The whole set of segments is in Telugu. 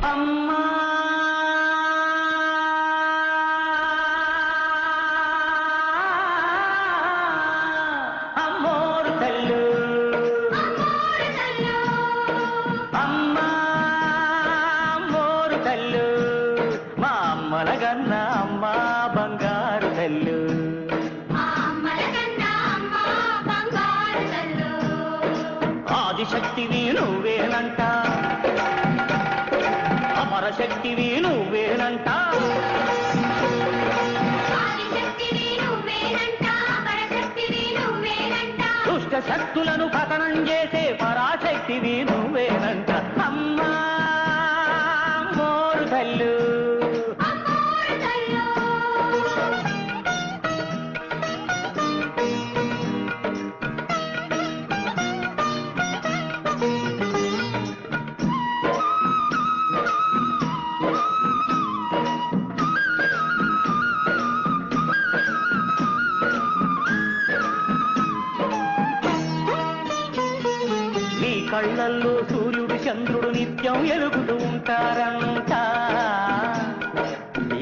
అమ్మా అమ్మోరు తల్లు అమ్మా అమ్మోరు తల్లు మా అమ్మలగన్న అమ్మ బంగారు తల్లు ఆదిశక్తివి నువ్వేనంట అమరశక్తివి నువ్వేనంట దుష్ట శక్తులను పతనం చేసే పరాశక్తివి నువ్వేనంట అమ్మా మోరు తల్లు కళ్ళల్లో సూర్యుడు చంద్రుడు నిత్యం ఎలుగుతూ ఉంటారంట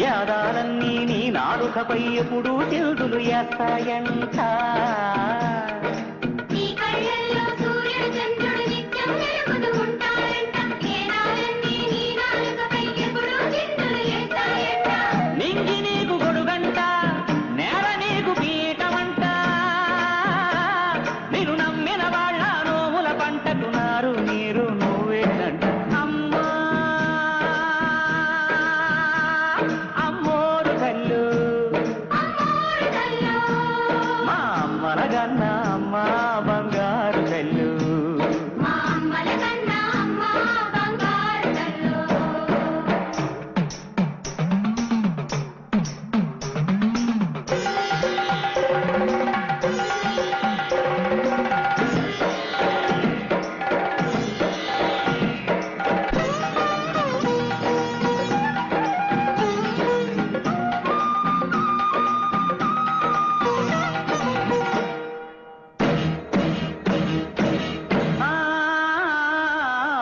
యాదాలన్నీ నీ నాలుకపై ఎప్పుడు చెల్దులు వేస్తాయంట నింగి నీకు గొడుగంట నేల నీకు పీఠమంట మీరు నమ్మిన వాళ్ళ నోముల పంటకు నీరు నువ్వేనంట అమ్మా అమ్మోరు తల్లు మా అమ్మలగన్న అమ్మ బంగారు తల్లు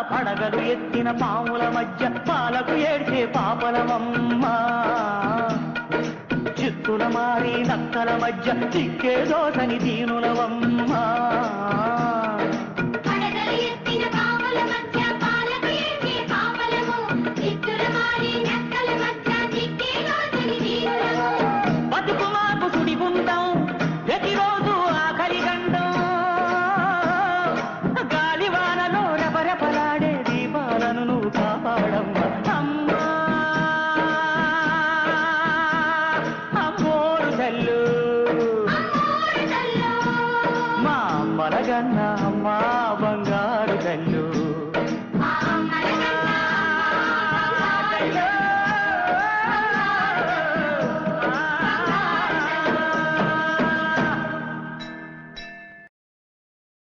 పడగలు ఎత్తిన పాముల మధ్య పాలకు ఏడ్చే పాపలమమ్మ చిత్తుల మారి నక్కల మధ్య చిక్కే దోసని దీనులవమ్మ బతుకు మాకు సుడిగుండం ప్రతిరోజు ఆఖరి గండం గాలివానలో రెపరెపలాడే దీపాలను నువ్వు కాపాడమ్మా అమ్మా అమ్మోరు తల్లు మా అమ్మలగన్నా